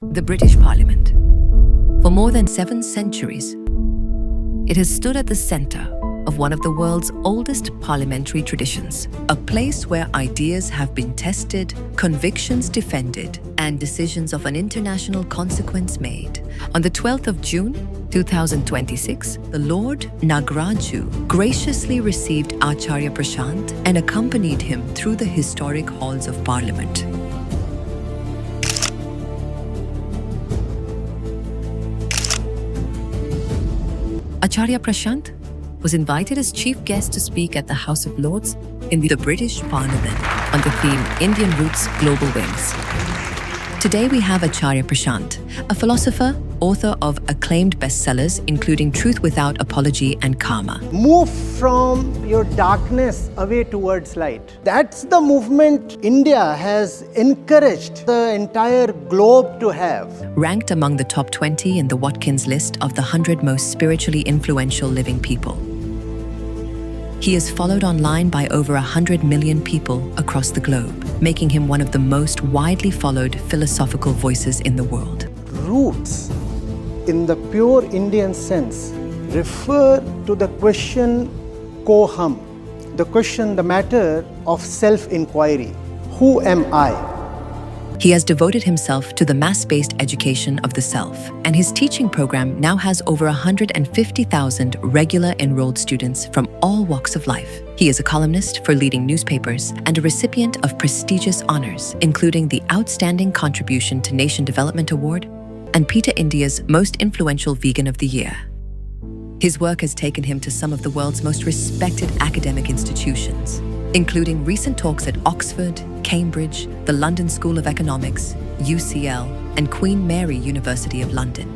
The British Parliament. For more than 7 centuries, it has stood at the center of one of the world's oldest parliamentary traditions, a place where ideas have been tested, convictions defended, and decisions of an international consequence made. On the 12th of June, 2026, the Lord Nagraju graciously received Acharya Prashant and accompanied him through the historic halls of Parliament. Acharya Prashant was invited as chief guest to speak at the House of Lords in the British Parliament on the theme Indian Roots, Global Wings. Today we have Acharya Prashant, a philosopher, author of acclaimed bestsellers including Truth Without Apology and Karma. Move from your darkness away towards light. That's the movement India has encouraged the entire globe to have. Ranked among the top 20 in the Watkins list of the 100 most spiritually influential living people. He is followed online by over 100 million people across the globe, making him one of the most widely followed philosophical voices in the world. Roots, in the pure Indian sense, refer to the question koham, the matter of self-inquiry. Who am I? He has devoted himself to the mass-based education of the self, and his teaching program now has over 150,000 regular enrolled students from all walks of life. He is a columnist for leading newspapers and a recipient of prestigious honors, including the Outstanding Contribution to Nation Development Award and PETA India's Most Influential Vegan of the Year. His work has taken him to some of the world's most respected academic institutions, including recent talks at Oxford, Cambridge, the London School of Economics, UCL, and Queen Mary University of London,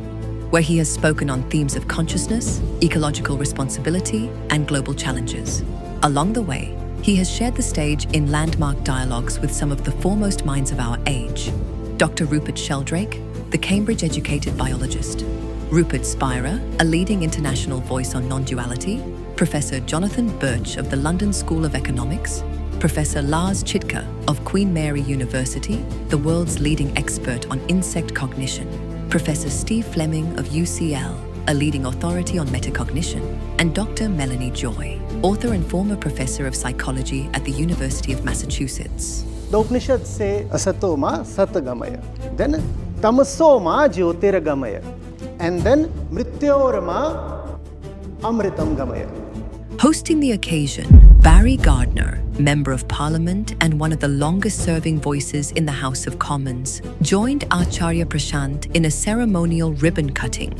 where he has spoken on themes of consciousness, ecological responsibility, and global challenges. Along the way, he has shared the stage in landmark dialogues with some of the foremost minds of our age. Dr. Rupert Sheldrake, the Cambridge-educated biologist; Rupert Spira, a leading international voice on non-duality; Professor Jonathan Birch of the London School of Economics; Professor Lars Chitka of Queen Mary University, the world's leading expert on insect cognition; Professor Steve Fleming of UCL, a leading authority on metacognition; and Dr. Melanie Joy, author and former professor of psychology at the University of Massachusetts. The Upanishads say, Asato ma satagamaya. Then, Tamaso ma jyotirgamaya. And then, Mrityor ma amritam gamaya. Hosting the occasion, Barry Gardiner, Member of Parliament and one of the longest-serving voices in the House of Commons, joined Acharya Prashant in a ceremonial ribbon cutting.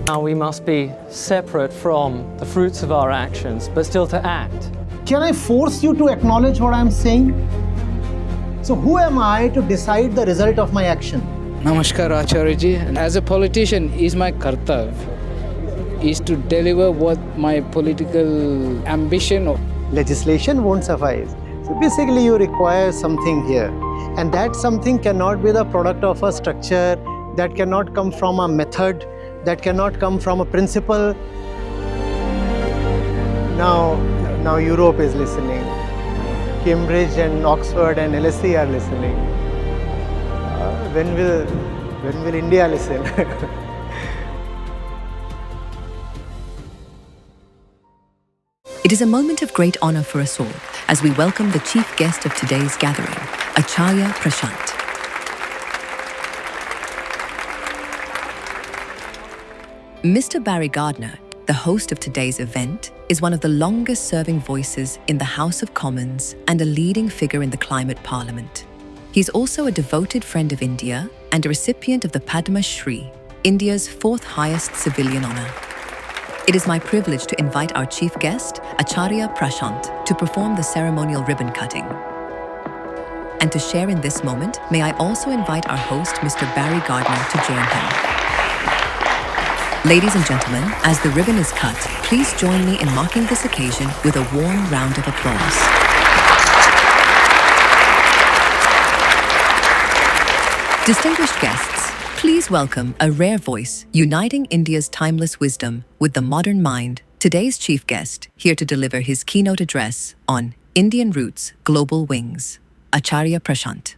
How we must be separate from the fruits of our actions, but still to act. Can I force you to acknowledge what I'm saying? So who am I to decide the result of my action? Namaskar Acharya-ji. As a politician, is my kartav is to deliver what my political ambition. Legislation won't suffice. So basically you require something here. And that something cannot be the product of a structure, that cannot come from a method, that cannot come from a principle. Now Europe is listening. Cambridge and Oxford and LSE are listening. When will India listen? It is a moment of great honor for us all as we welcome the chief guest of today's gathering, Acharya Prashant. Mr. Barry Gardiner, the host of today's event, is one of the longest-serving voices in the House of Commons and a leading figure in the climate parliament. He's also a devoted friend of India and a recipient of the Padma Shri, India's 4th highest civilian honor. It is my privilege to invite our chief guest, Acharya Prashant, to perform the ceremonial ribbon cutting. And to share in this moment, may I also invite our host, Mr. Barry Gardiner, to join him. Ladies and gentlemen, as the ribbon is cut, please join me in marking this occasion with a warm round of applause. Distinguished guests, please welcome a rare voice uniting India's timeless wisdom with the modern mind. Today's chief guest, here to deliver his keynote address on Indian Roots, Global Wings, Acharya Prashant.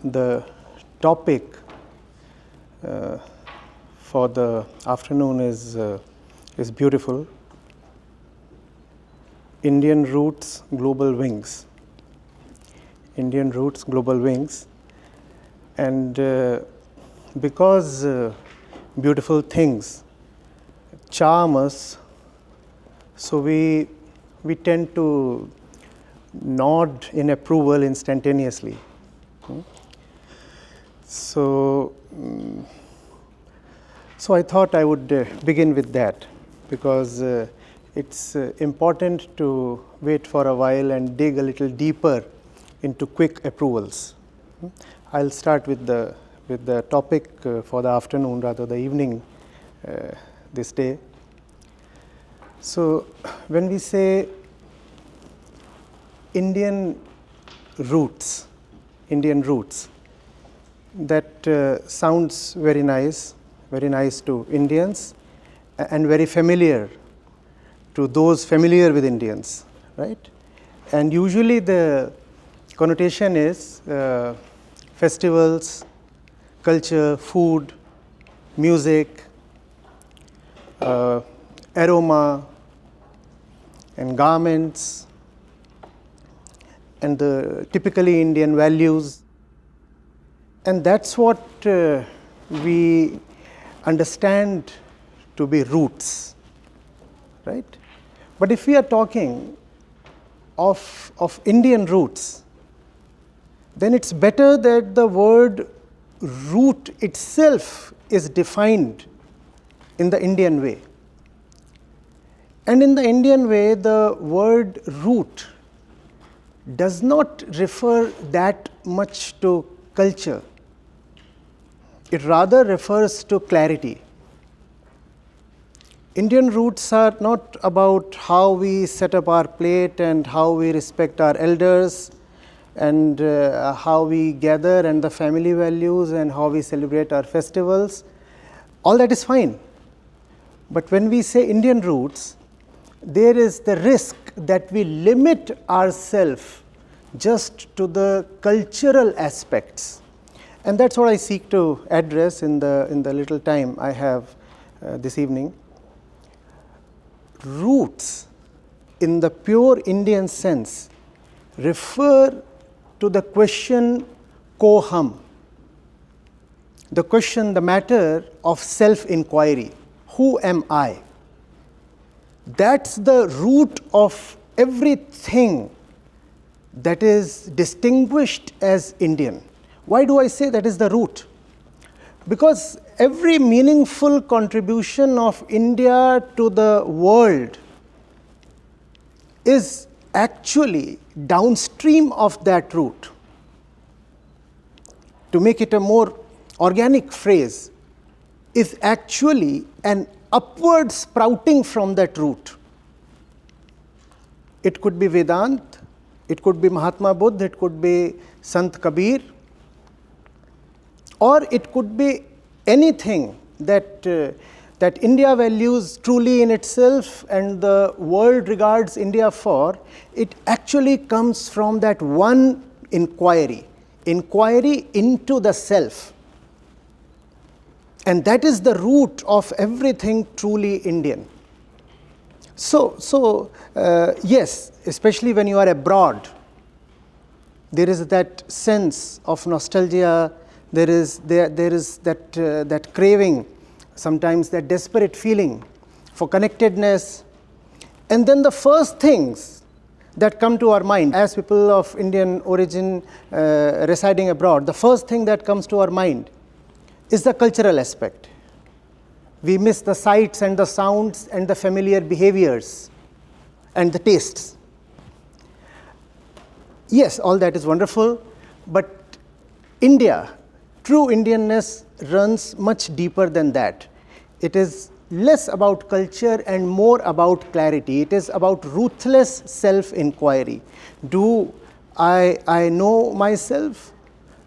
The topic for the afternoon is beautiful. Indian Roots, Global Wings. Indian Roots, Global Wings. And because beautiful things charm us, so we tend to nod in approval instantaneously. So I thought I would begin with that, because it's important to wait for a while and dig a little deeper into quick approvals. I'll start with the topic for the afternoon, rather the evening this day. So when we say Indian roots, that sounds very nice to Indians and very familiar to those familiar with Indians, right? And usually the connotation is festivals, culture, food, music, aroma, and garments, and the typically Indian values. And that's what we understand to be roots, right? But if we are talking of Indian roots, then it's better that the word root itself is defined in the Indian way. And in the Indian way, the word root does not refer that much to culture. It rather refers to clarity. Indian roots are not about how we set up our plate and how we respect our elders and how we gather and the family values and how we celebrate our festivals. All that is fine. But when we say Indian roots, there is the risk that we limit ourselves just to the cultural aspects. And that's what I seek to address in the little time I have this evening. Roots, in the pure Indian sense, refer to the question ko hum, the question, the matter of self-inquiry. Who am I? That's the root of everything that is distinguished as Indian. Why do I say that is the root? Because every meaningful contribution of India to the world is actually downstream of that root. To make it a more organic phrase, is actually an upward sprouting from that root. It could be Vedanta, it could be Mahatma Buddha, it could be Sant Kabir, or it could be anything that India values truly in itself and the world regards India for. It actually comes from that one inquiry into the self. And that is the root of everything truly Indian. So yes, especially when you are abroad, there is that sense of nostalgia. There is that craving, sometimes that desperate feeling for connectedness. And then the first things that come to our mind as people of Indian origin residing abroad, the first thing that comes to our mind is the cultural aspect. We miss the sights and the sounds and the familiar behaviors and the tastes. Yes, all that is wonderful, but India, true Indianness runs much deeper than that. It is less about culture and more about clarity. It is about ruthless self-inquiry. Do I know myself?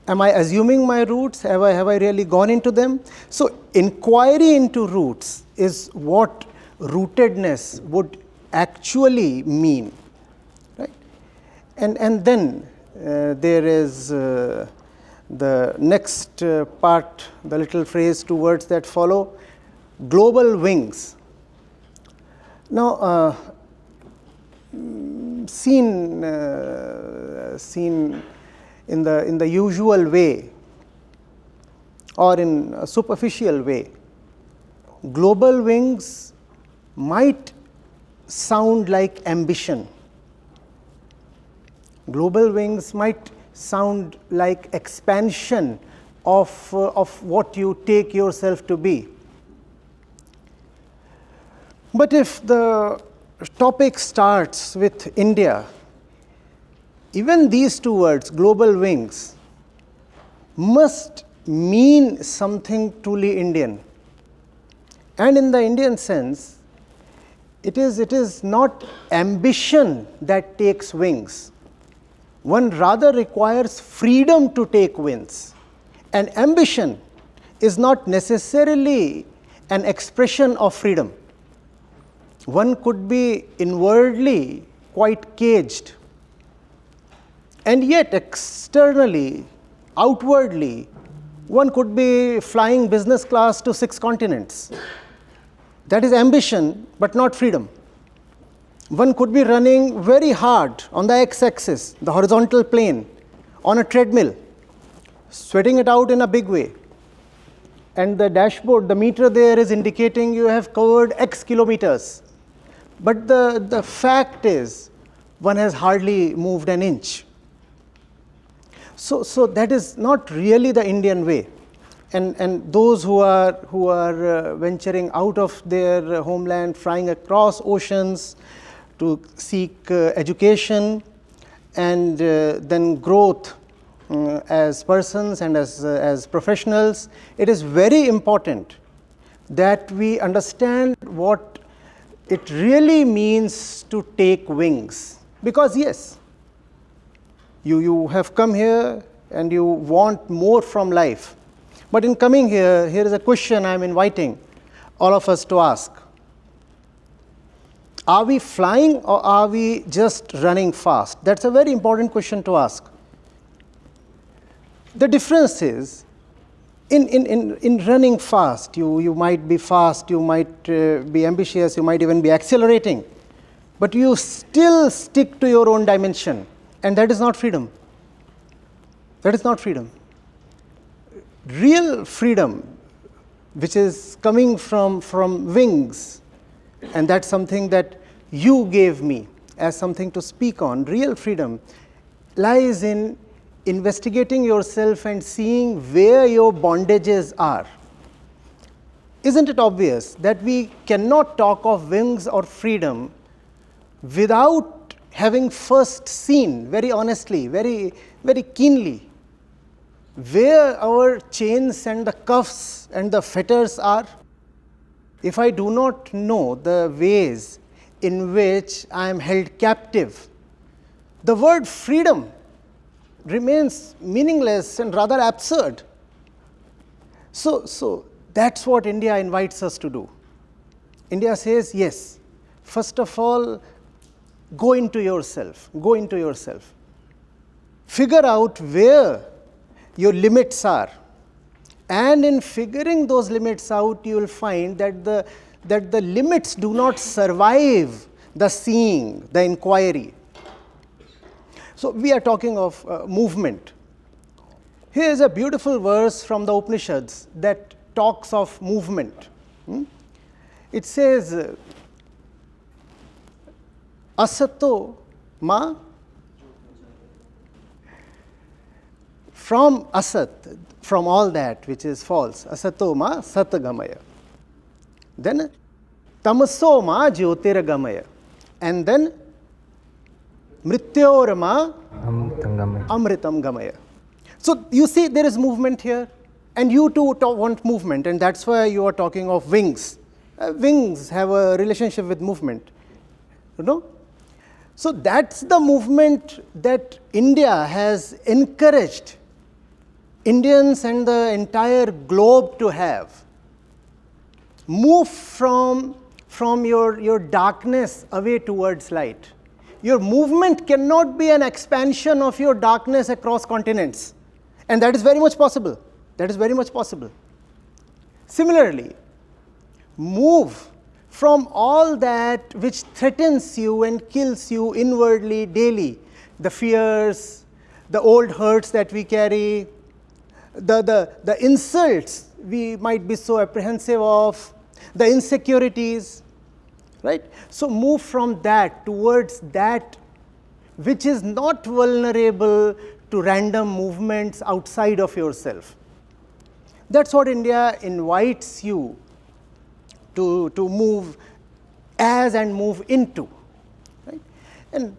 Am I assuming my roots? Have I really gone into them? So inquiry into roots is what rootedness would actually mean. Right? And then there is the next part, the little phrase, 2 words that follow, global wings. Now, seen in the usual way or in a superficial way, global wings might sound like ambition. Global wings might sound like expansion of what you take yourself to be. But if the topic starts with India, even these 2 words, global wings, must mean something truly Indian. And in the Indian sense, it is not ambition that takes wings. One rather requires freedom to take wings. And ambition is not necessarily an expression of freedom. One could be inwardly quite caged, and yet externally, outwardly, one could be flying business class to 6 continents. That is ambition, but not freedom. One could be running very hard on the x-axis, the horizontal plane, on a treadmill, sweating it out in a big way. And the dashboard, the meter there is indicating you have covered X kilometers. But the fact is, one has hardly moved an inch. So that is not really the Indian way. And those who are venturing out of their homeland, flying across oceans to seek education and then growth as persons and as professionals, it is very important that we understand what it really means to take wings. Because yes, you have come here and you want more from life. But in coming here is a question I am inviting all of us to ask. Are we flying or are we just running fast? That's a very important question to ask. The difference is, in running fast, you might be fast, you might be ambitious, you might even be accelerating, but you still stick to your own dimension, and that is not freedom. That is not freedom. Real freedom, which is coming from wings, and that's something that you gave me as something to speak on, real freedom lies in investigating yourself and seeing where your bondages are. Isn't it obvious that we cannot talk of wings or freedom without having first seen, very honestly, very, very keenly, where our chains and the cuffs and the fetters are? If I do not know the ways in which I am held captive, the word freedom remains meaningless and rather absurd. So that's what India invites us to do. India says, yes, first of all, go into yourself, go into yourself. Figure out where your limits are. And in figuring those limits out, you will find that the limits do not survive the seeing, the inquiry. So we are talking of movement. Here is a beautiful verse from the Upanishads that talks of movement. It says, asato ma, from asat, from all that which is false, asato ma satagamaya. Then tamaso ma jyotirgamaya. And then Mrityorama amritam gamaya. So you see there is movement here, and you too want movement, and that's why you are talking of wings. Wings have a relationship with movement, you know. So that's the movement that India has encouraged Indians and the entire globe to have. Move from your darkness away towards light. Your movement cannot be an expansion of your darkness across continents. And that is very much possible. That is very much possible. Similarly, move from all that which threatens you and kills you inwardly daily. The fears, the old hurts that we carry, the insults we might be so apprehensive of, the insecurities, right? So move from that towards that which is not vulnerable to random movements outside of yourself. That's what India invites you to move as and move into, right? And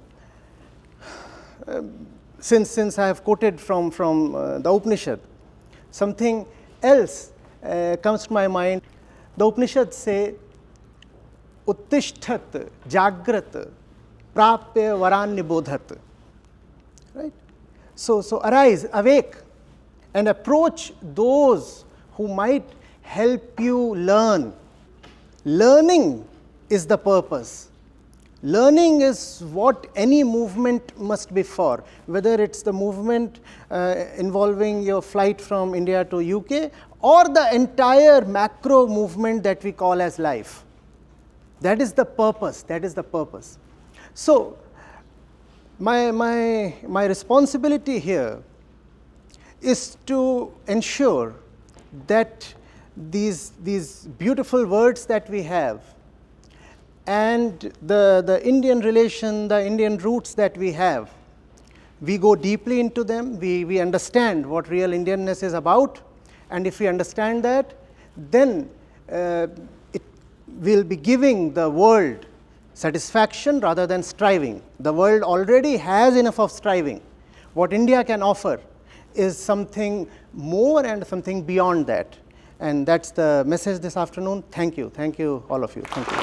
since I have quoted from the Upanishad, something else comes to my mind. The Upanishads say, Uttishtat Jagrat Prapya Varan Nibodhat. Right? So arise, awake, and approach those who might help you learn. Learning is the purpose. Learning is what any movement must be for, whether it's the movement involving your flight from India to UK or the entire macro movement that we call as life. That is the purpose. That is the purpose. So my responsibility here is to ensure that these beautiful words that we have and the Indian relation, the Indian roots that we have, we go deeply into them, we understand what real Indianness is about, and if we understand that, then it will be giving the world satisfaction rather than striving. The world already has enough of striving. What India can offer is something more and something beyond that. And that's the message this afternoon. Thank you. Thank you, all of you. Thank you.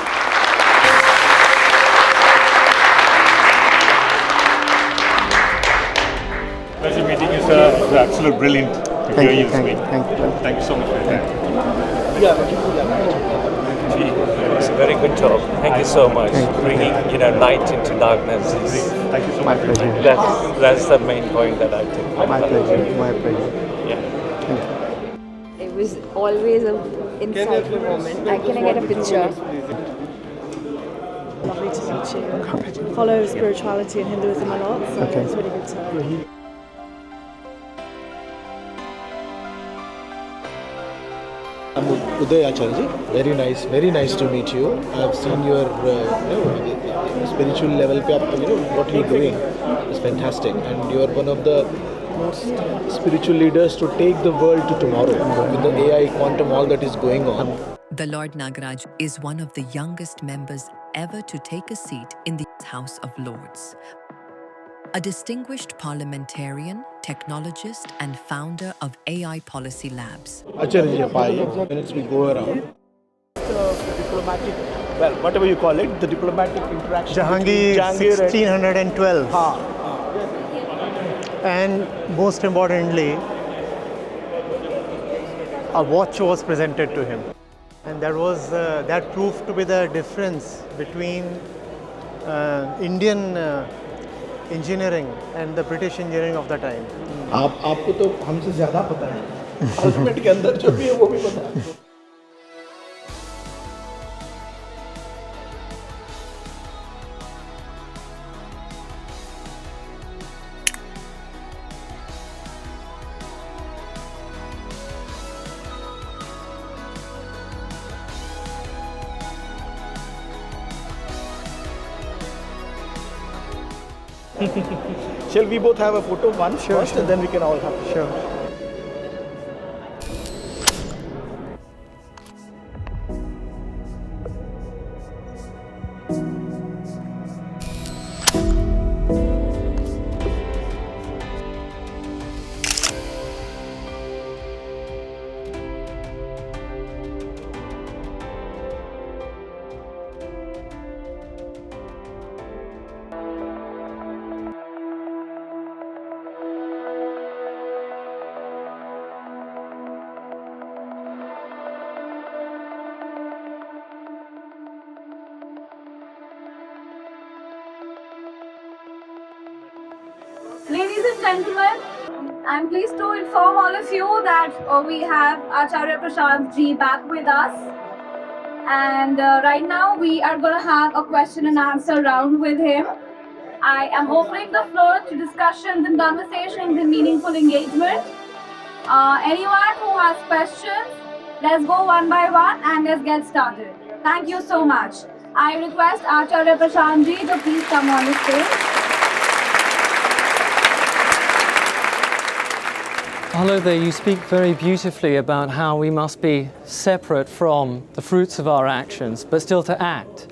Pleasure meeting you, sir. It was absolutely brilliant to hear you speak. Thank you so much for your time. It's a very good talk. Thank you so much. Bringing light into darkness. Thank you so much. My pleasure. That's the main point that I took. My pleasure. My pleasure. Yeah. It was always an insightful moment. Can I get a picture? Lovely to meet you. Follow spirituality and Hinduism a lot, so it's really good to. I'm Uday Acharya. Very nice to meet you. I've seen your spiritual level pe what you're doing is fantastic, and you're one of the most spiritual leaders to take the world to tomorrow with the AI, quantum, all that is going on. The Lord Nagaraj is one of the youngest members ever to take a seat in the House of Lords. A distinguished parliamentarian, technologist, and founder of AI Policy Labs. Acharya, 5 minutes we go around. The diplomatic, well, whatever you call it, the diplomatic interaction. Jahangir 1612. And most importantly, a watch was presented to him. And that proved to be the difference between Indian engineering and the British engineering of the time. आपको तो हमसे ज़्यादा पता है. Ultimate के अंदर जो भी है वो भी पता है. Shall we both have a photo once first, and then we can all have a Sure. Ladies and gentlemen, I'm pleased to inform all of you that we have Acharya Prashant ji back with us. And right now we are going to have a question and answer round with him. I am opening the floor to discussions and conversations and meaningful engagement. Anyone who has questions, let's go one by one and let's get started. Thank you so much. I request Acharya Prashant ji to please come on the stage. Hello there, you speak very beautifully about how we must be separate from the fruits of our actions, but still to act.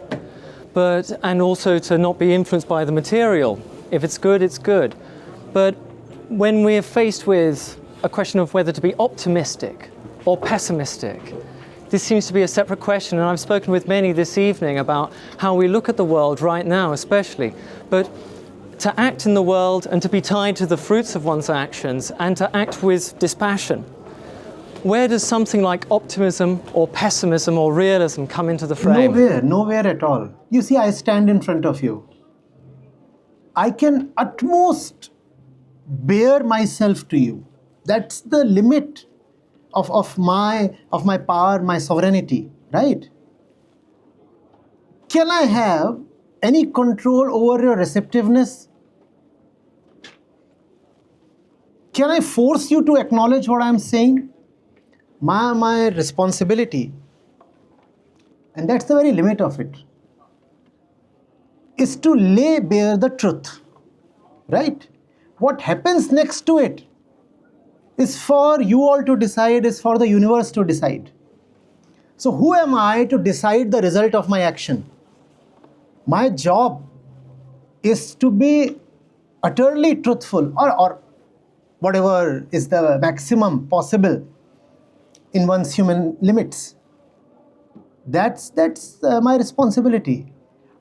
And also to not be influenced by the material. If it's good, it's good. But when we're faced with a question of whether to be optimistic or pessimistic, this seems to be a separate question, and I've spoken with many this evening about how we look at the world right now especially. But to act in the world and to be tied to the fruits of one's actions and to act with dispassion. Where does something like optimism or pessimism or realism come into the frame? Nowhere at all. You see, I stand in front of you. I can at most bear myself to you. That's the limit of my power, my sovereignty, right? Can I have any control over your receptiveness? Can I force you to acknowledge what I'm saying? My responsibility, and that's the very limit of it, is to lay bare the truth, right? What happens next to it is for you all to decide, is for the universe to decide. So who am I to decide the result of my action? My job is to be utterly truthful, or whatever is the maximum possible in one's human limits. That's my responsibility.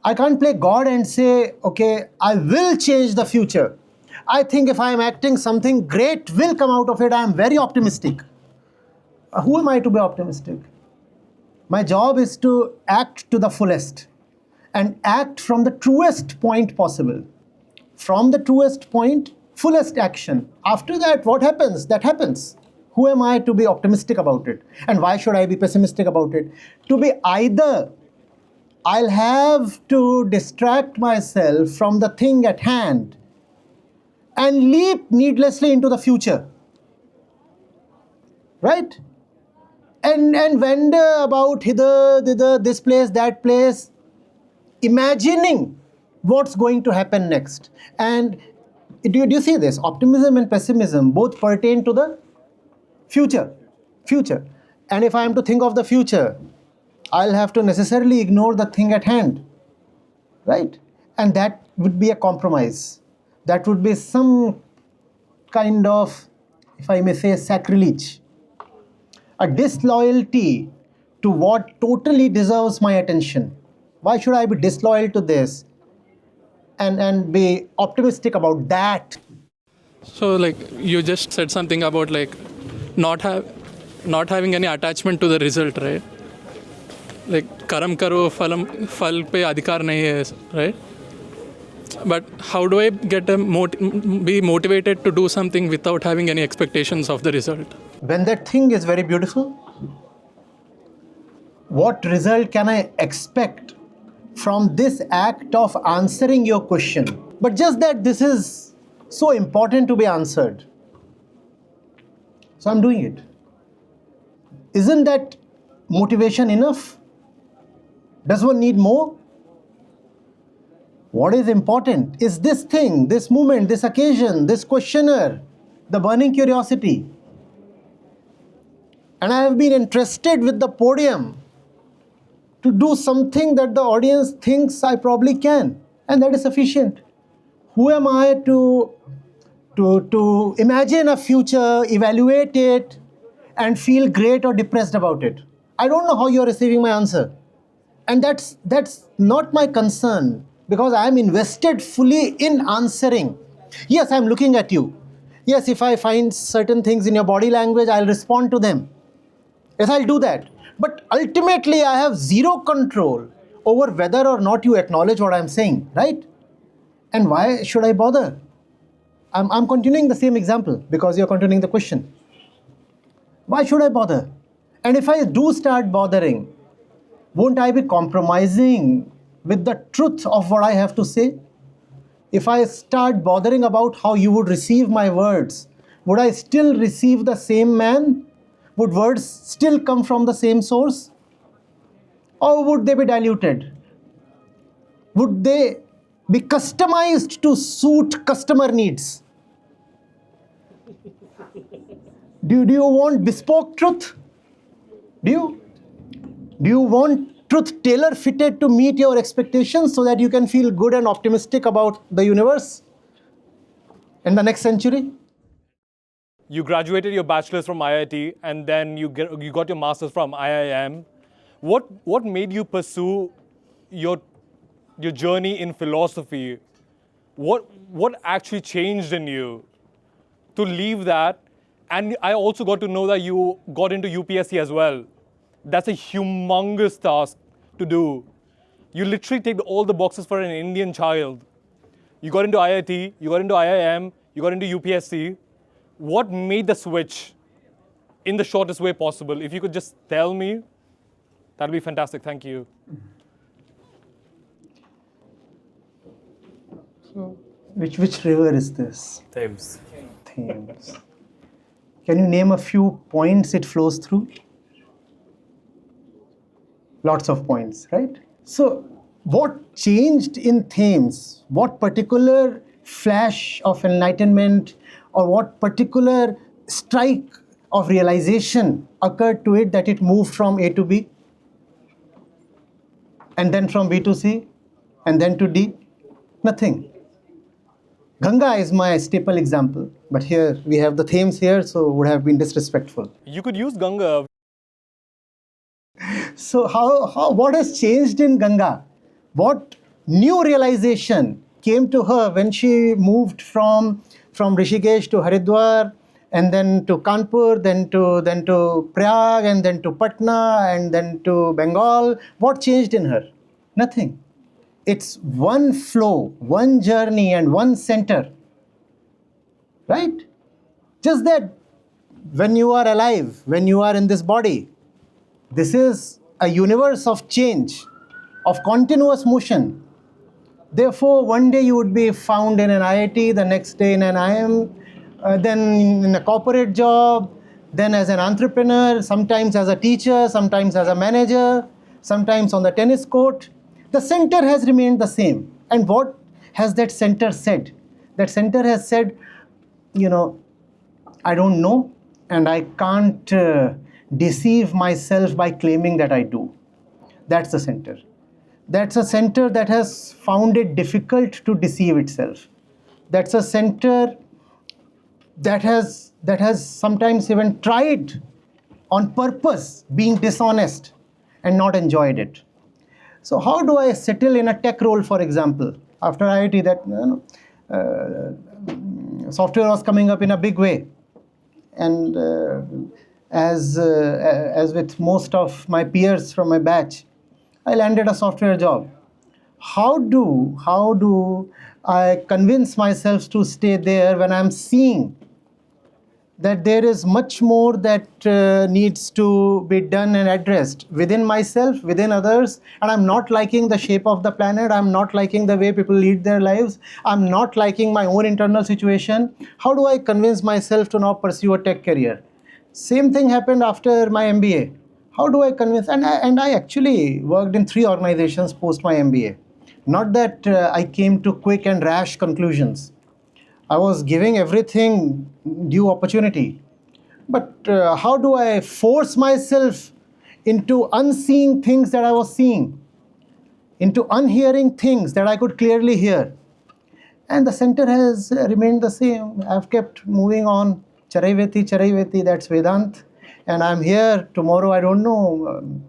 I can't play God and say, okay, I will change the future. I think if I am acting, something great will come out of it. I am very optimistic. Who am I to be optimistic? My job is to act to the fullest and act from the truest point possible. From the truest point, fullest action. After that, what happens? That happens. Who am I to be optimistic about it? And why should I be pessimistic about it? To be either, I'll have to distract myself from the thing at hand and leap needlessly into the future. Right? And wander about hither, thither, this place, that place, imagining what's going to happen next. And do you see this? Optimism and pessimism both pertain to the future. And if I am to think of the future, I'll have to necessarily ignore the thing at hand, right? And that would be a compromise. That would be some kind of, if I may say, sacrilege. A disloyalty to what totally deserves my attention. Why should I be disloyal to this and be optimistic about that? So like you just said something about like not having any attachment to the result, right? Like karam karo fal pe adhikar nahi hai, right? But how do I be motivated to do something without having any expectations of the result? When that thing is very beautiful, what result can I expect from this act of answering your question? But just that this is so important to be answered, so I'm doing it. Isn't that motivation enough? Does one need more? What is important is this thing, this moment, this occasion, this questioner, the burning curiosity. And I have been entrusted with the podium to do something that the audience thinks I probably can, and that is sufficient. Who am I to imagine a future, evaluate it, and feel great or depressed about it? I don't know how you're receiving my answer. And that's not my concern, because I am invested fully in answering. Yes, I'm looking at you. Yes, if I find certain things in your body language, I'll respond to them. Yes, I'll do that. But ultimately, I have zero control over whether or not you acknowledge what I'm saying, right? And why should I bother? I'm continuing the same example because you're continuing the question. Why should I bother? And if I do start bothering, won't I be compromising with the truth of what I have to say? If I start bothering about how you would receive my words, would I still receive the same man? Would words still come from the same source? Or would they be diluted? Would they be customized to suit customer needs? Do you want bespoke truth? Do you want truth tailor-fitted to meet your expectations so that you can feel good and optimistic about the universe in the next century? You graduated your bachelor's from IIT and then you got your master's from IIM. What made you pursue your journey in philosophy? What actually changed in you to leave that? And I also got to know that you got into UPSC as well. That's a humongous task to do. You literally ticked all the boxes for an Indian child. You got into IIT, you got into IIM, you got into UPSC. What made the switch in the shortest way possible? If you could just tell me, that'd be fantastic. Thank you. So, which river is this? Thames. Thames. Can you name a few points it flows through? Lots of points, right? So, what changed in Thames? What particular flash of enlightenment or what particular strike of realization occurred to it that it moved from A to B? And then from B to C? And then to D? Nothing. Ganga is my staple example, but here we have the Thames here, so it would have been disrespectful. You could use Ganga. So what has changed in Ganga? What new realization came to her when she moved from Rishikesh to Haridwar, and then to Kanpur, then to Prayag, and then to Patna, and then to Bengal? What changed in her? Nothing. It's one flow, one journey, and one center. Right? Just that when you are alive, when you are in this body, this is a universe of change, of continuous motion. Therefore, one day you would be found in an IIT, the next day in an IIM, then in a corporate job, then as an entrepreneur, sometimes as a teacher, sometimes as a manager, sometimes on the tennis court. The center has remained the same. And what has that center said? That center has said, I don't know, and I can't deceive myself by claiming that I do. That's the center. That's a center that has found it difficult to deceive itself. That's a center that has sometimes even tried on purpose being dishonest and not enjoyed it. So how do I settle in a tech role, for example? After IIT, software was coming up in a big way. And as with most of my peers from my batch, I landed a software job. How do I convince myself to stay there when I'm seeing that there is much more that needs to be done and addressed within myself, within others, and I'm not liking the shape of the planet, I'm not liking the way people lead their lives, I'm not liking my own internal situation? How do I convince myself to now pursue a tech career? Same thing happened after my MBA. How do I convince? And I actually worked in 3 organizations post my MBA. Not that I came to quick and rash conclusions. I was giving everything due opportunity. But how do I force myself into unseeing things that I was seeing, into unhearing things that I could clearly hear? And the center has remained the same. I've kept moving on. Charaiveti, that's Vedant. And I'm here tomorrow, I don't know.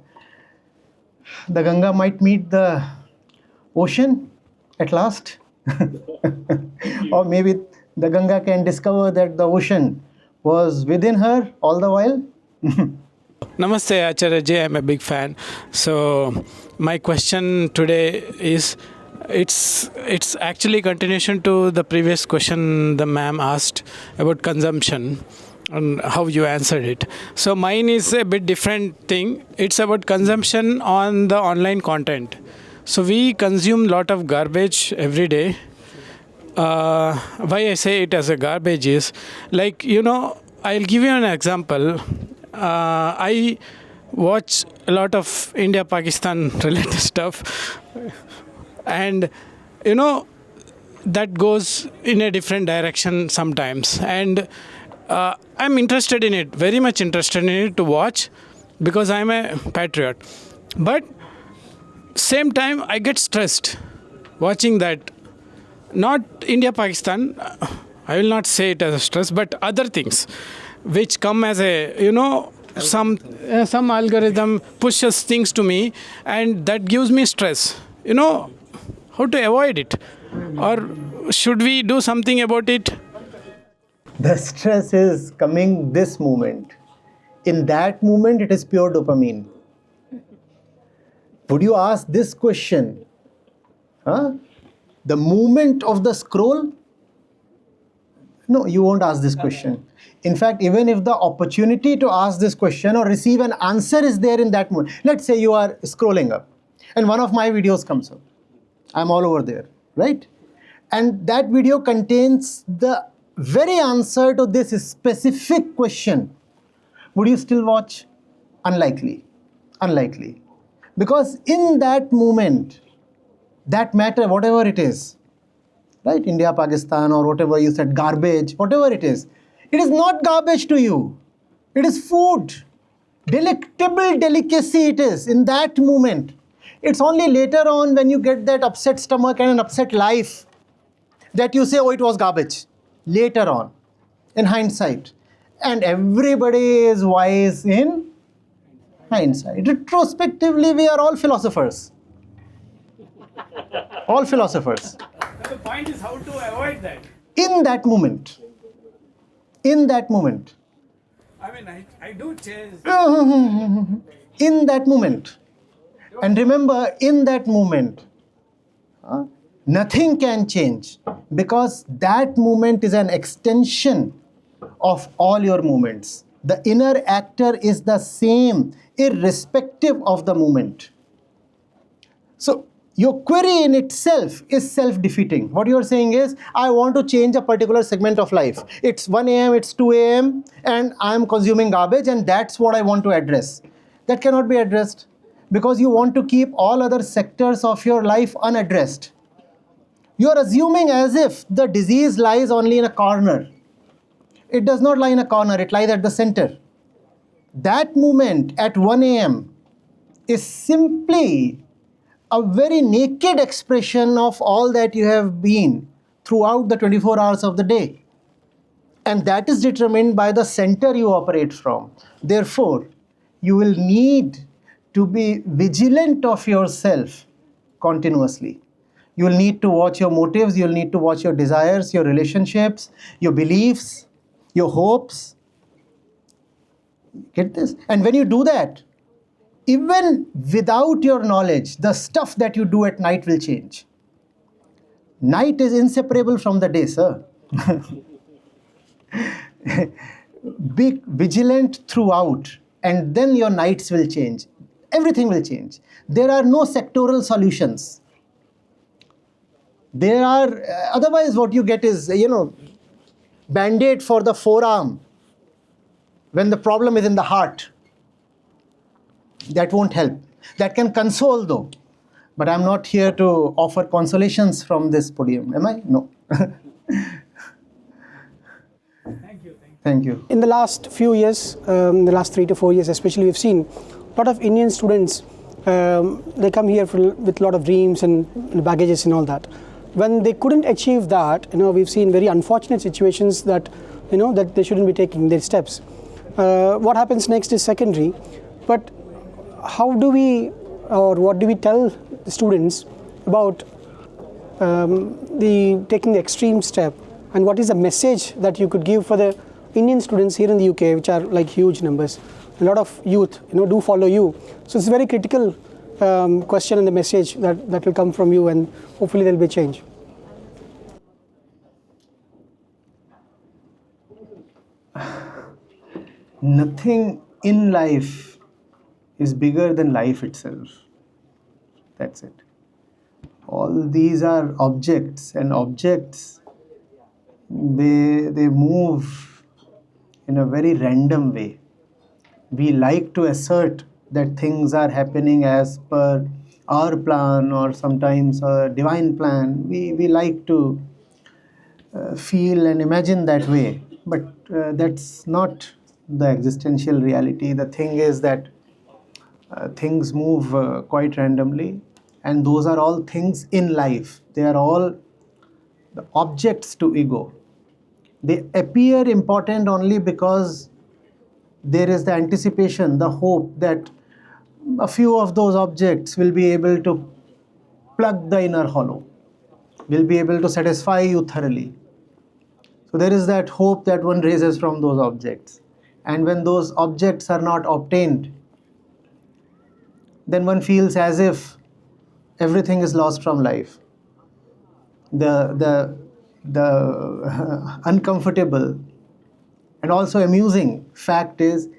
The Ganga might meet the ocean at last. Or maybe the Ganga can discover that the ocean was within her all the while. Namaste, Acharya ji. I'm a big fan. So my question today is, it's actually continuation to the previous question the ma'am asked about consumption and how you answered it. So mine is a bit different thing. It's about consumption on the online content. So we consume a lot of garbage every day. Why I say it as a garbage is, like, I'll give you an example. I watch a lot of India-Pakistan related stuff, and that goes in a different direction sometimes, and I'm interested in it, very much interested in it to watch, because I'm a patriot. But same time I get stressed watching that. Not India-Pakistan, I will not say it as a stress, but other things which come as a, some algorithm pushes things to me, and that gives me stress. How to avoid it? Or should we do something about it? The stress is coming this moment. In that moment, it is pure dopamine. Would you ask this question? The moment of the scroll? No, you won't ask this question. In fact, even if the opportunity to ask this question or receive an answer is there in that moment, let's say you are scrolling up and one of my videos comes up. I'm all over there, right? And that video contains the very answer to this specific question. Would you still watch? Unlikely. Unlikely. Because in that moment, that matter, whatever it is, right? India, Pakistan, or whatever you said, garbage, whatever it is not garbage to you. It is food. Delectable delicacy it is in that moment. It's only later on when you get that upset stomach and an upset life that you say, oh, it was garbage. Later on, in hindsight. And everybody is wise in hindsight. Retrospectively, we are all philosophers. All philosophers. The point is how to avoid that. In that moment. In that moment. I mean, I do chase. In that moment. And remember, in that moment, nothing can change, because that moment is an extension of all your moments. The inner actor is the same, irrespective of the moment. So, your query in itself is self-defeating. What you're saying is, I want to change a particular segment of life. It's 1 a.m., it's 2 a.m., and I'm consuming garbage, and that's what I want to address. That cannot be addressed, because you want to keep all other sectors of your life unaddressed. You're assuming as if the disease lies only in a corner. It does not lie in a corner, it lies at the center. That moment at 1 a.m. is simply a very naked expression of all that you have been throughout the 24 hours of the day. And that is determined by the center you operate from. Therefore, you will need to be vigilant of yourself continuously. You will need to watch your motives, you will need to watch your desires, your relationships, your beliefs, your hopes. Get this? And when you do that, even without your knowledge, the stuff that you do at night will change. Night is inseparable from the day, sir. Be vigilant throughout, and then your nights will change. Everything will change. There are no sectoral solutions. There are, otherwise what you get is, band-aid for the forearm when the problem is in the heart. That won't help. That can console though. But I'm not here to offer consolations from this podium. Am I? No. Thank you. In the last few years, the last 3 to 4 years especially, we've seen a lot of Indian students, they come here with a lot of dreams and baggages and all that. When they couldn't achieve that, we've seen very unfortunate situations that, that they shouldn't be taking their steps. What happens next is secondary, but how do we, or what do we tell the students about taking the extreme step, and what is the message that you could give for the Indian students here in the UK, which are like huge numbers? A lot of youth, do follow you. So it's very critical question and the message that will come from you, and hopefully there will be change. Nothing in life is bigger than life itself. That's it. All these are objects, and objects, they move in a very random way. We like to assert that things are happening as per our plan or sometimes a divine plan. We like to feel and imagine that way, but that's not the existential reality. The thing is that things move quite randomly, and those are all things in life. They are all the objects to ego. They appear important only because there is the anticipation, the hope that a few of those objects will be able to plug the inner hollow, will be able to satisfy you thoroughly. So there is that hope that one raises from those objects. And when those objects are not obtained, then one feels as if everything is lost from life. The uncomfortable and also amusing fact is,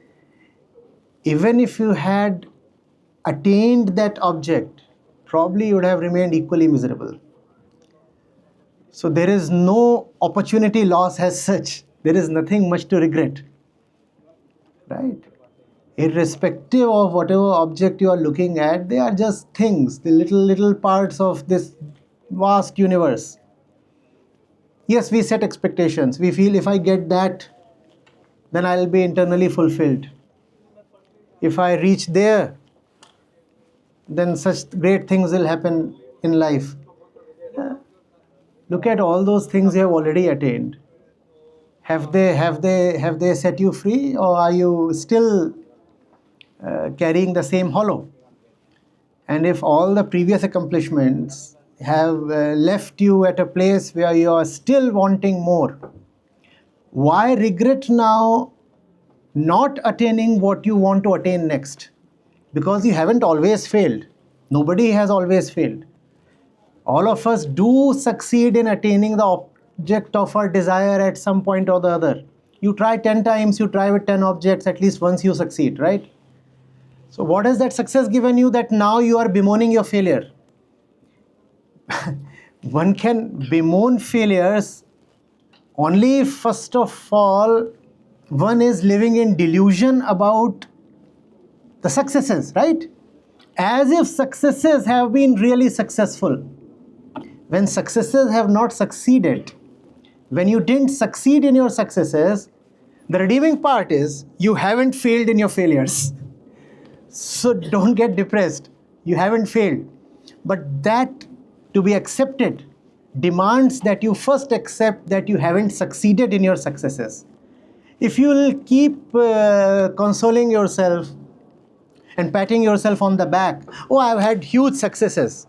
even if you had attained that object, probably you would have remained equally miserable. So there is no opportunity loss as such. There is nothing much to regret, right? Irrespective of whatever object you are looking at, they are just things, the little parts of this vast universe. Yes, we set expectations. We feel if I get that, then I'll be internally fulfilled. If I reach there, then such great things will happen in life. Look at all those things you have already attained. Have they set you free, or are you still carrying the same hollow? And if all the previous accomplishments have left you at a place where you are still wanting more, why regret now not attaining what you want to attain next? Because you haven't always failed. Nobody has always failed. All of us do succeed in attaining the object of our desire at some point or the other. You try 10 times, you try with 10 objects, at least once you succeed, right? So what has that success given you that now you are bemoaning your failure? One can bemoan failures only if, first of all, one is living in delusion about the successes, right? As if successes have been really successful. When successes have not succeeded, when you didn't succeed in your successes, the redeeming part is you haven't failed in your failures. So don't get depressed. You haven't failed. But that, to be accepted, demands that you first accept that you haven't succeeded in your successes. If you will keep consoling yourself and patting yourself on the back, oh, I've had huge successes,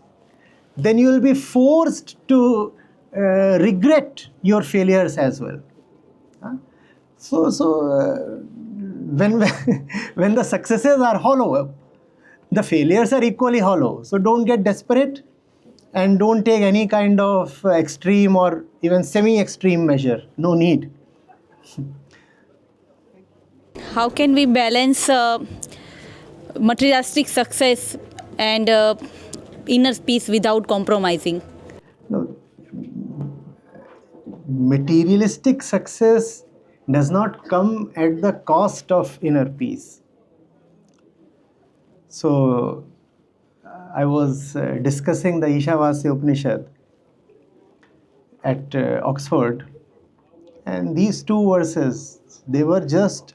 then you will be forced to regret your failures as well. When the successes are hollow, the failures are equally hollow. So don't get desperate and don't take any kind of extreme or even semi-extreme measure. No need. How can we balance materialistic success and inner peace without compromising? No. Materialistic success does not come at the cost of inner peace. So, I was discussing the Ishavasya Upanishad at Oxford, and these two verses, they were just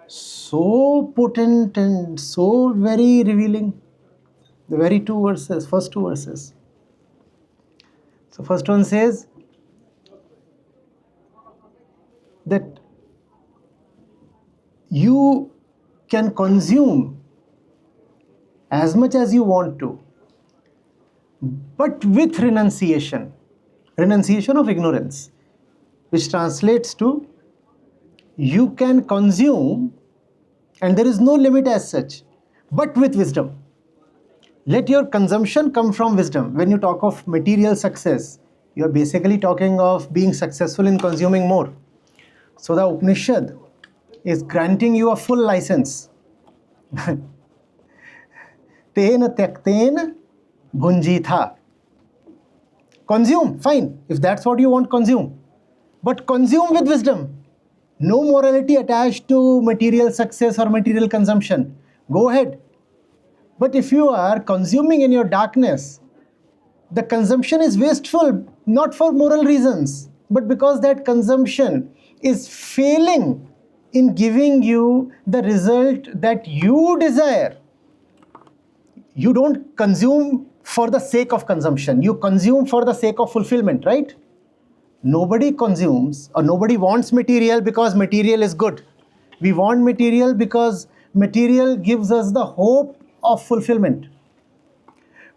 so potent and so very revealing. The very two verses, first two verses. So first one says that you can consume as much as you want to, but with renunciation of ignorance, which translates to you can consume and there is no limit as such, but with wisdom. Let your consumption come from wisdom. When you talk of material success, you are basically talking of being successful in consuming more. So the Upanishad is granting you a full license. Tena tyaktena bhunjitha. Consume, fine. If that's what you want, consume. But consume with wisdom. No morality attached to material success or material consumption. Go ahead. But if you are consuming in your darkness, the consumption is wasteful, not for moral reasons, but because that consumption is failing in giving you the result that you desire. You don't consume for the sake of consumption. You consume for the sake of fulfillment, right? Nobody consumes or nobody wants material because material is good. We want material because material gives us the hope of fulfillment.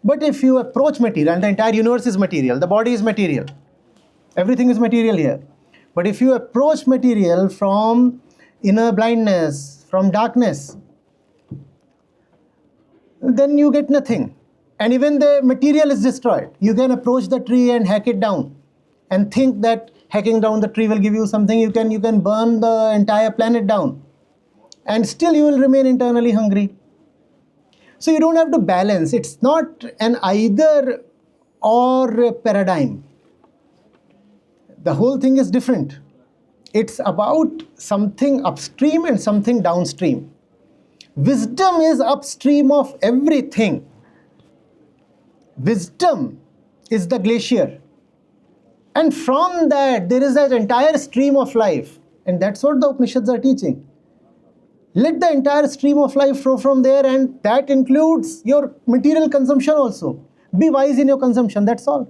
But if you approach material, and the entire universe is material, the body is material, everything is material here. But if you approach material from inner blindness, from darkness, then you get nothing. And even the material is destroyed. You can approach the tree and hack it down and think that hacking down the tree will give you something. You can burn the entire planet down and still you will remain internally hungry. So you don't have to balance. It's not an either or paradigm. The whole thing is different. It's about something upstream and something downstream. Wisdom is upstream of everything. Wisdom is the glacier. And from that, there is an entire stream of life. And that's what the Upanishads are teaching. Let the entire stream of life flow from there, and that includes your material consumption also. Be wise in your consumption, that's all.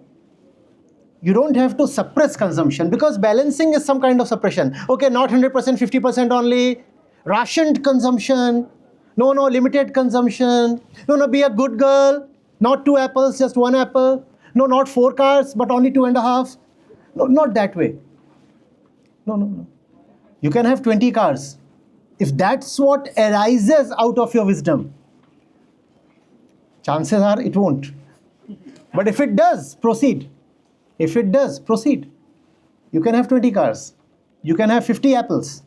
You don't have to suppress consumption, because balancing is some kind of suppression. Okay, not 100%, 50% only, rationed consumption, no, limited consumption, no, be a good girl, not 2 apples, just 1 apple, no, not 4 cars, but only 2.5. No, not that way. No. You can have 20 cars. If that's what arises out of your wisdom, chances are it won't. But if it does, proceed. If it does, proceed. You can have 20 cars. You can have 50 apples.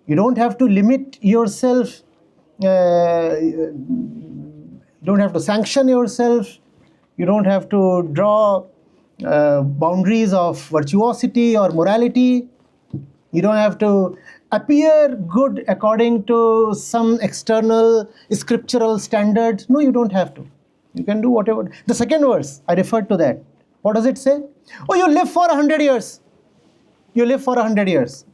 You don't have to limit yourself. You don't have to sanction yourself. You don't have to draw boundaries of virtuosity or morality. You don't have to appear good according to some external scriptural standards. No, you don't have to. You can do whatever. The second verse, I referred to that. What does it say? Oh, you live for 100 years. You live for 100 years.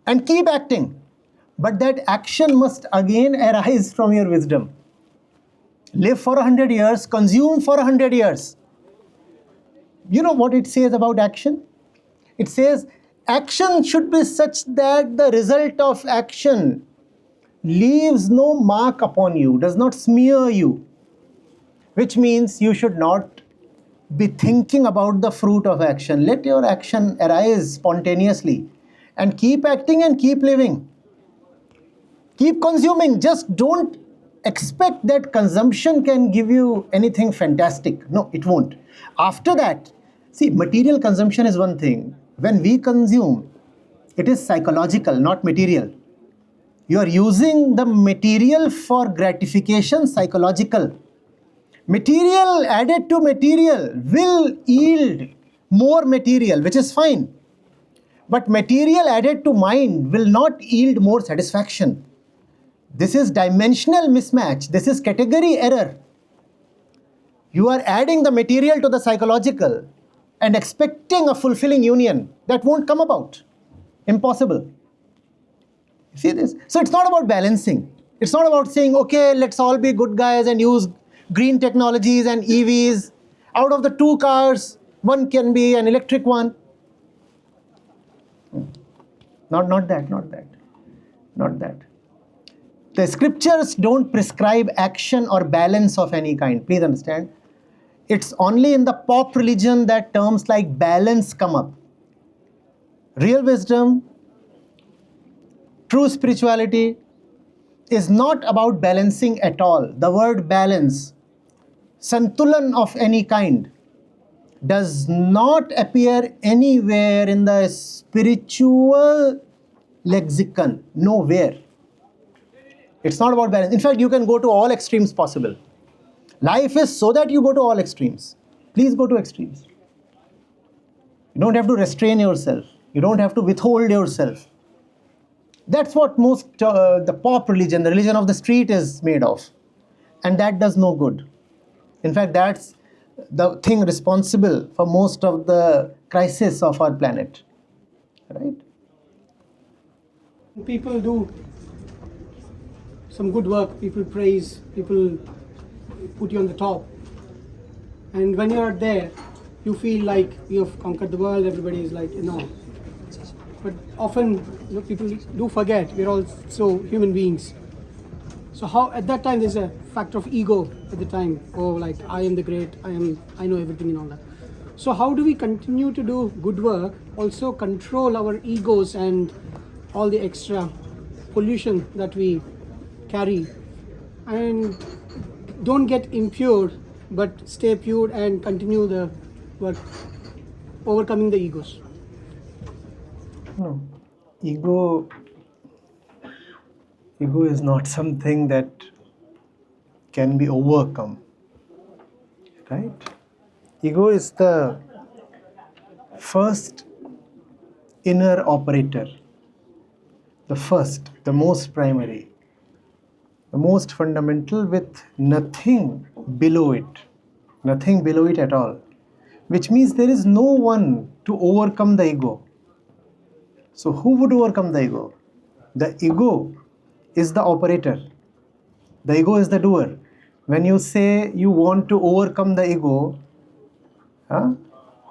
And keep acting. But that action must again arise from your wisdom. Live for 100 years, consume for 100 years. You know what it says about action? It says action should be such that the result of action leaves no mark upon you, does not smear you. Which means you should not be thinking about the fruit of action. Let your action arise spontaneously and keep acting and keep living. Keep consuming. Just don't expect that consumption can give you anything fantastic. No, it won't. After that, see, material consumption is one thing. When we consume, it is psychological, not material. You are using the material for gratification, psychological. Material added to material will yield more material, which is fine. But material added to mind will not yield more satisfaction. This is dimensional mismatch. This is category error. You are adding the material to the psychological and expecting a fulfilling union. That won't come about. Impossible. See this? So it's not about balancing. It's not about saying, okay, let's all be good guys and use green technologies and EVs. Out of the 2 cars, one can be an electric one. Not that. The scriptures don't prescribe action or balance of any kind. Please understand. It's only in the pop religion that terms like balance come up. Real wisdom, true spirituality, is not about balancing at all. The word balance, santulan of any kind, does not appear anywhere in the spiritual lexicon. Nowhere. It's not about balance. In fact, you can go to all extremes possible. Life is so that you go to all extremes. Please go to extremes. You don't have to restrain yourself. You don't have to withhold yourself. That's what most the pop religion, the religion of the street is made of. And that does no good. In fact, that's the thing responsible for most of the crisis of our planet. Right? People do some good work, people praise, people put you on the top. And when you're there, you feel like you've conquered the world, everybody is like, But often, people do forget, we're all so human beings. So how, at that time, there's a factor of ego at the time. Oh, like, I am the great, I know everything and all that. So how do we continue to do good work, also control our egos and all the extra pollution that we carry, and don't get impure, but stay pure and continue the work, overcoming the egos? No, ego is not something that can be overcome, right? Ego is the first inner operator, the first, the most primary, the most fundamental, with nothing below it at all, which means there is no one to overcome the ego. So who would overcome the ego? The ego is the operator. The ego is the doer. When you say you want to overcome the ego,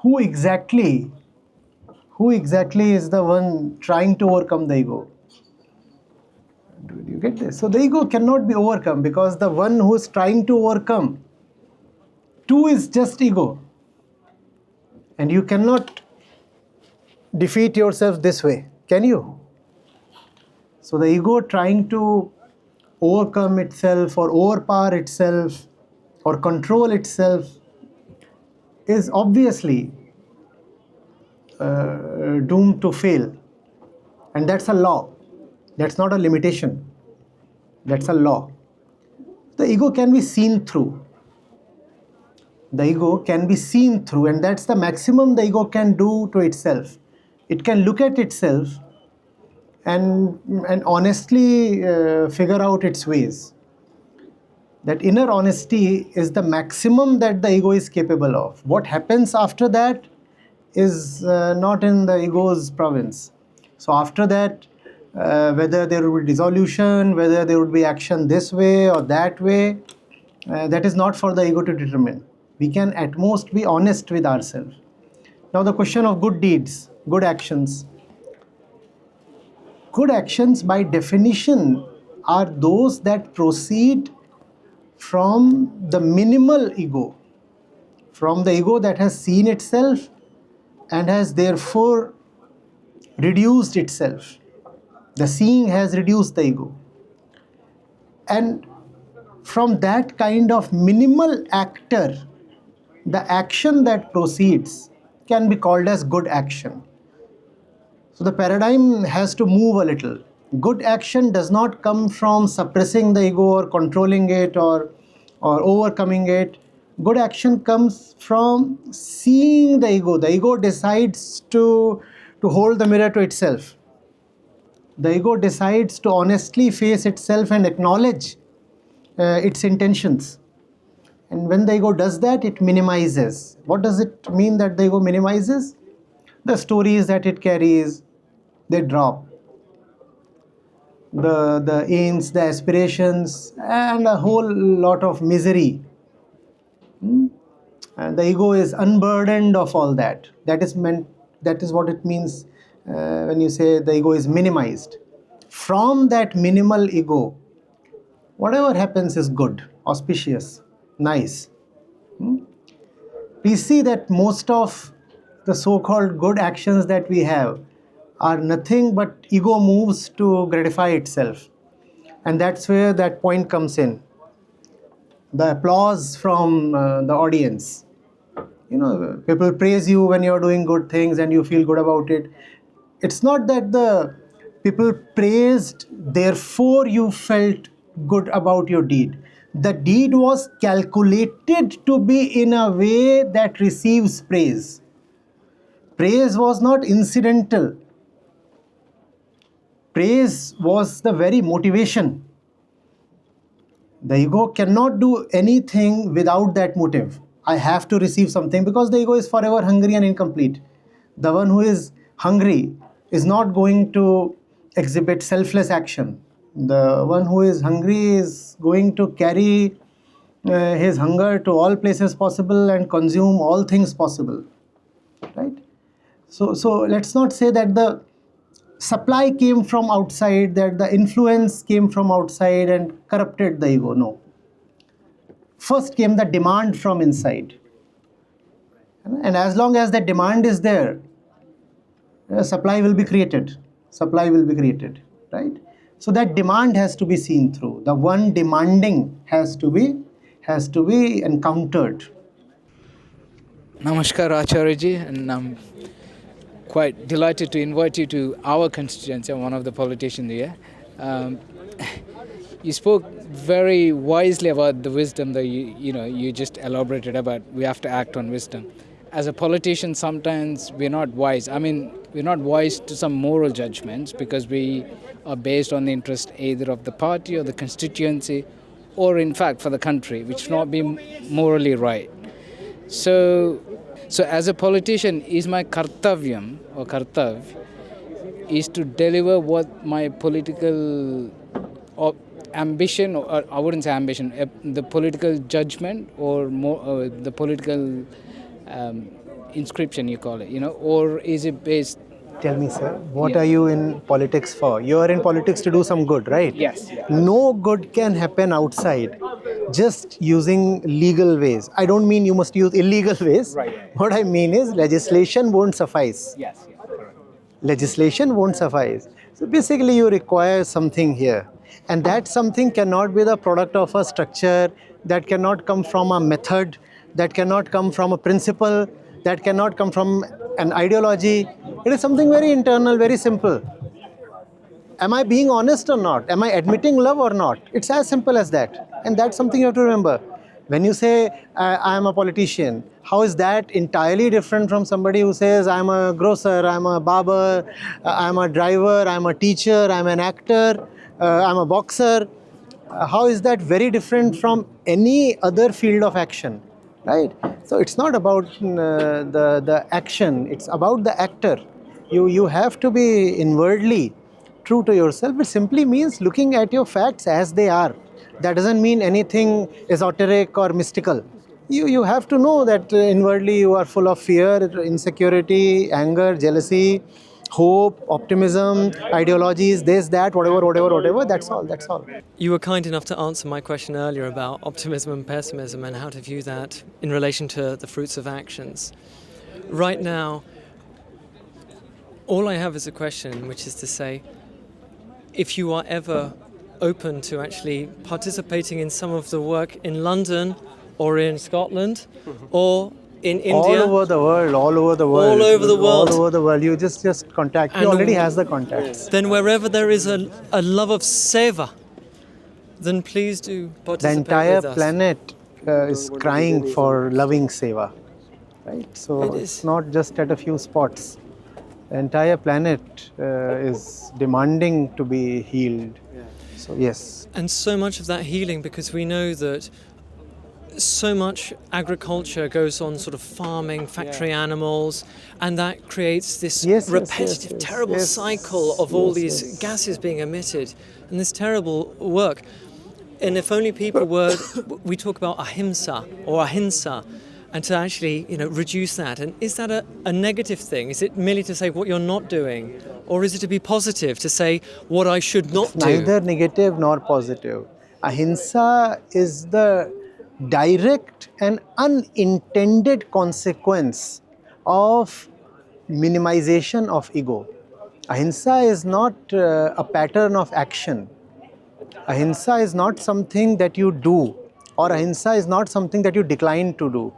who exactly is the one trying to overcome the ego? Do you get this? So the ego cannot be overcome, because the one who is trying to overcome, two is just ego. And you cannot defeat yourself this way, can you? So the ego trying to overcome itself or overpower itself or control itself is obviously doomed to fail. And that's a law. That's not a limitation. That's a law. The ego can be seen through. The ego can be seen through, and that's the maximum the ego can do to itself. It can look at itself and honestly figure out its ways. That inner honesty is the maximum that the ego is capable of. What happens after that is not in the ego's province. So after that, whether there would be dissolution, whether there would be action this way or that way, that is not for the ego to determine. We can at most be honest with ourselves. Now the question of good deeds, good actions. Good actions by definition are those that proceed from the minimal ego, from the ego that has seen itself and has therefore reduced itself. The seeing has reduced the ego. And from that kind of minimal actor, the action that proceeds can be called as good action. So the paradigm has to move a little. Good action does not come from suppressing the ego or controlling it or overcoming it. Good action comes from seeing the ego. The ego decides to hold the mirror to itself. The ego decides to honestly face itself and acknowledge its intentions. And when the ego does that, it minimizes. What does it mean that the ego minimizes? The stories that it carries, they drop. The aims, the aspirations, and a whole lot of misery. And the ego is unburdened of all that. That is what it means when you say the ego is minimized. From that minimal ego, whatever happens is good, auspicious, nice. We see that most of the so-called good actions that we have are nothing but ego moves to gratify itself. And that's where that point comes in. The applause from the audience. People praise you when you're doing good things and you feel good about it. It's not that the people praised, therefore you felt good about your deed. The deed was calculated to be in a way that receives praise. Praise was not incidental. Praise was the very motivation. The ego cannot do anything without that motive. I have to receive something, because the ego is forever hungry and incomplete. The one who is hungry is not going to exhibit selfless action. The one who is hungry is going to carry his hunger to all places possible and consume all things possible. Right? So let's not say that the supply came from outside, that the influence came from outside and corrupted the ego. No. First came the demand from inside. And as long as the demand is there, supply will be created. Supply will be created, right? So that demand has to be seen through. The one demanding has to be encountered. Namaskar, Acharya, and I'm quite delighted to invite you to our constituency. I'm one of the politicians here. You spoke very wisely about the wisdom that you just elaborated about. We have to act on wisdom. As a politician, sometimes we're not wise. I mean, we're not wise to some moral judgments because we are based on the interest either of the party or the constituency, or in fact for the country, which should not be morally right. So as a politician, is my kartavyam or kartav is to deliver what my political ambition, or I wouldn't say ambition, the political judgment or more the political inscription, you call it, or is it based? Tell me, sir, what are you in politics for? You are in politics to do some good, right? Yes. No good can happen outside just using legal ways. I don't mean you must use illegal ways. Right. What I mean is legislation won't suffice. Yes. Legislation won't suffice. So basically you require something here. And that something cannot be the product of a structure, that cannot come from a method, that cannot come from a principle, that cannot come from an ideology. It is something very internal, very simple. Am I being honest or not? Am I admitting love or not? It's as simple as that. And that's something you have to remember. When you say, I am a politician, how is that entirely different from somebody who says, I'm a grocer, I'm a barber, I'm a driver, I'm a teacher, I'm an actor, I'm a boxer? How is that very different from any other field of action? Right? So it's not about the action, it's about the actor. You have to be inwardly true to yourself. It simply means looking at your facts as they are. That doesn't mean anything esoteric or mystical. You have to know that inwardly you are full of fear, insecurity, anger, jealousy, hope, optimism, ideologies, this, that, whatever, that's all. You were kind enough to answer my question earlier about optimism and pessimism and how to view that in relation to the fruits of actions. Right now, all I have is a question, which is to say, if you are ever open to actually participating in some of the work in London or in Scotland or in India. All over the world. You just contact. He already has the contacts. Then wherever there is a love of seva, then please do participate The entire with us. planet is crying for loving seva. Right? So it's not just at a few spots. The entire planet is demanding to be healed. So yes. And so much of that healing, because we know that so much agriculture goes on sort of farming factory animals, and that creates this repetitive, terrible cycle of all these gases being emitted, and this terrible work. And if only people were, we talk about ahimsa or ahinsa, and to actually, reduce that. And is that a negative thing? Is it merely to say what you're not doing? Or is it to be positive, to say what I should not do? Neither negative nor positive. Ahimsa is the direct and unintended consequence of minimization of ego. Ahimsa is not a pattern of action. Ahimsa is not something that you do, or ahimsa is not something that you decline to do.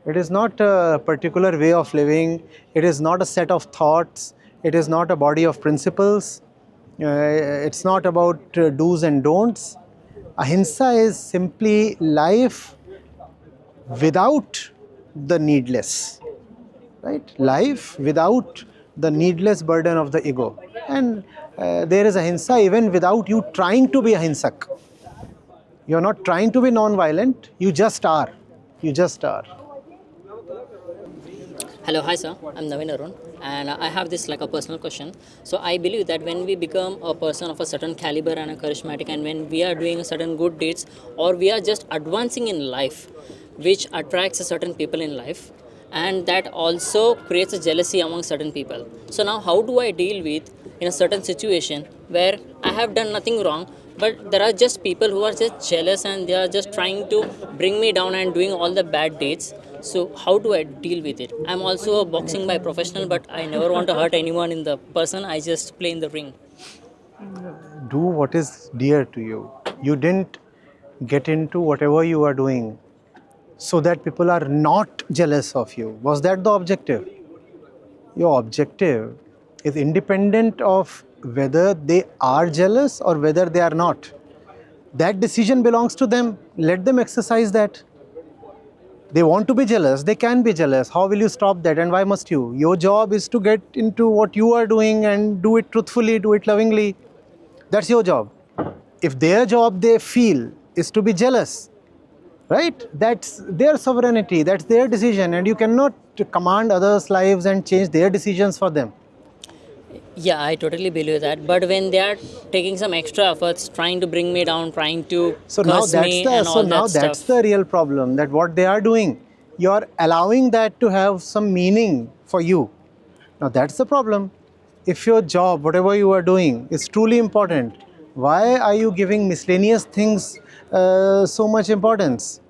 It is not a particular way of living, it is not a set of thoughts, it is not a body of principles, it's not about do's and don'ts. Ahimsa is simply life without the needless, right? Life without the needless burden of the ego. And there is ahimsa even without you trying to be ahimsak. You are not trying to be non-violent, you just are. You just are. Hello, hi sir, I'm Navin Arun, and I have this like a personal question. So I believe that when we become a person of a certain caliber and a charismatic, and when we are doing a certain good deeds, or we are just advancing in life, which attracts a certain people in life, and that also creates a jealousy among certain people. So now how do I deal with in a certain situation where I have done nothing wrong, but there are just people who are just jealous and they are just trying to bring me down and doing all the bad deeds. So how do I deal with it? I'm also a boxing by professional, but I never want to hurt anyone in the person. I just play in the ring. Do what is dear to you. You didn't get into whatever you are doing so that people are not jealous of you. Was that the objective? Your objective is independent of whether they are jealous or whether they are not. That decision belongs to them. Let them exercise that. They want to be jealous, they can be jealous. How will you stop that, and why must you? Your job is to get into what you are doing and do it truthfully, do it lovingly. That's your job. If their job, they feel, is to be jealous, right? That's their sovereignty, that's their decision, and you cannot command others' lives and change their decisions for them. Yeah, I totally believe that. But when they are taking some extra efforts, trying to bring me down, trying to curse me and all that stuff. That's the real problem, that what they are doing, you are allowing that to have some meaning for you. Now that's the problem. If your job, whatever you are doing, is truly important, why are you giving miscellaneous things so much importance?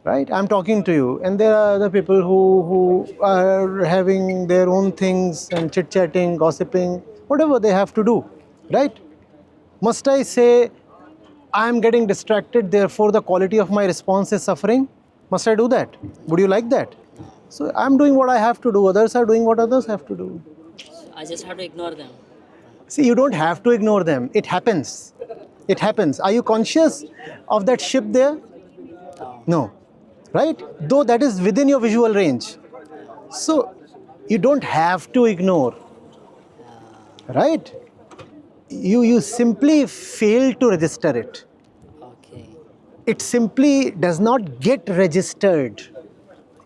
Right? I'm talking to you, and there are other people who are having their own things and chit-chatting, gossiping, whatever they have to do, right? Must I say, I'm getting distracted, therefore the quality of my response is suffering? Must I do that? Would you like that? So I'm doing what I have to do, others are doing what others have to do. I just have to ignore them. See, you don't have to ignore them. It happens. It happens. Are you conscious of that ship there? No. Right? Though that is within your visual range. So, you don't have to ignore. Right? You simply fail to register it. Okay. It simply does not get registered.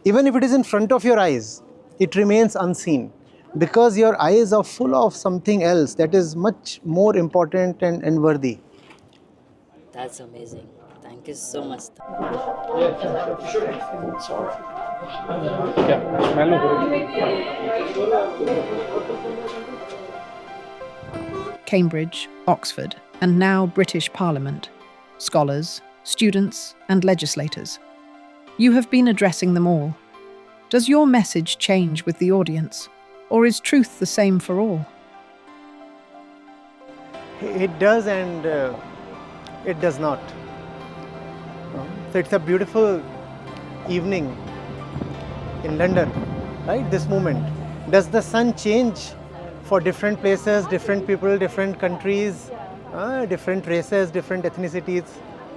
Even if it is in front of your eyes, it remains unseen. Because your eyes are full of something else that is much more important and worthy. That's amazing. Thank you so much. Cambridge, Oxford, and now British Parliament, scholars, students, and legislators. You have been addressing them all. Does your message change with the audience, or is truth the same for all? It does, and it does not. So it's a beautiful evening in London, right? This moment. Does the sun change for different places, different people, different countries, different races, different ethnicities,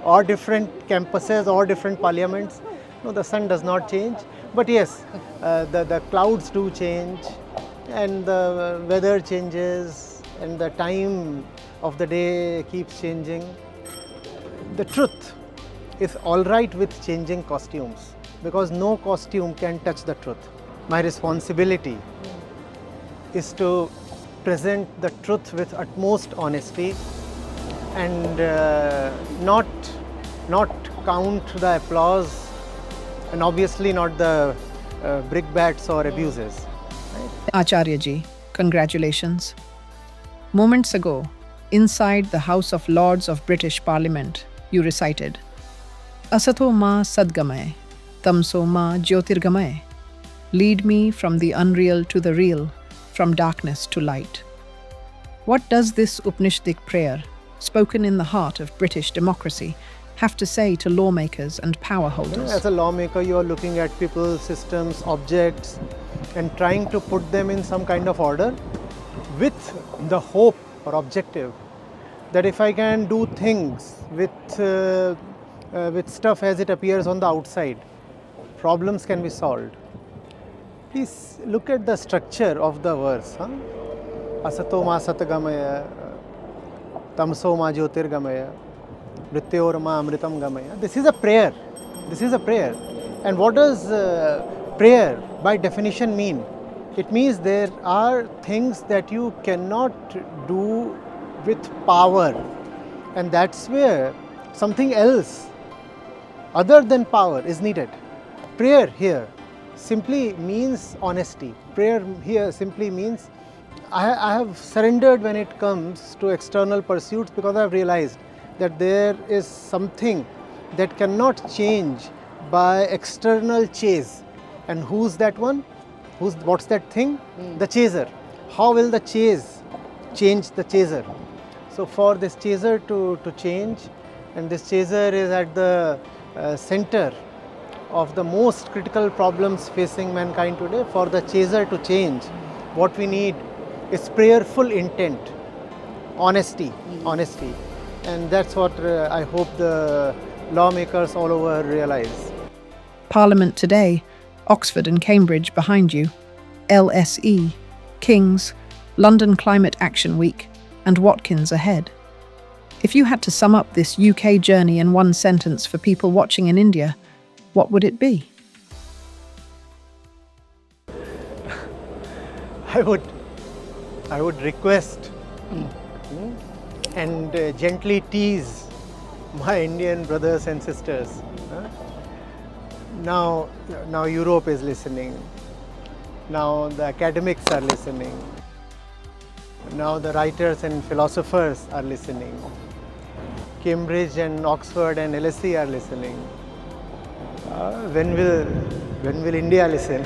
or different campuses, or different parliaments? No, the sun does not change. But yes, the clouds do change, and the weather changes, and the time of the day keeps changing. The truth is all right with changing costumes, because no costume can touch the truth. My responsibility is to present the truth with utmost honesty and not count the applause, and obviously not the brickbats or abuses. Right? Acharya ji, congratulations. Moments ago, inside the House of Lords of British Parliament, you recited, Asato ma sadgamay, tamso ma jyotirgamay. Lead me from the unreal to the real, from darkness to light. What does this Upanishadic prayer spoken in the heart of British democracy, have to say to lawmakers and power holders? As a lawmaker, you are looking at people, systems, objects, and trying to put them in some kind of order with the hope or objective that if I can do things with stuff as it appears on the outside, problems can be solved. Please look at the structure of the verse. Asato ma satgamaya, tamso ma jyotirgamaya, mrityor ma amritam gamaya. This is a prayer. This is a prayer. And what does prayer by definition mean? It means there are things that you cannot do with power, and that's where something else other than power is needed. Prayer here simply means honesty. Prayer here simply means I have surrendered when it comes to external pursuits, because I have realized that there is something that cannot change by external chase. And who's that one? What's that thing? The chaser. How will the chase change the chaser? So for this chaser to change, and this chaser is at the center of the most critical problems facing mankind today, for the chaser to change, what we need is prayerful intent, honesty, honesty. And that's what I hope the lawmakers all over realize. Parliament today, Oxford and Cambridge behind you, LSE, King's, London Climate Action Week, and Watkins ahead. If you had to sum up this UK journey in one sentence for people watching in India, what would it be? I would request and gently tease my Indian brothers and sisters. Now Europe is listening. Now the academics are listening. Now the writers and philosophers are listening. Cambridge and Oxford and LSE are listening. When will India listen?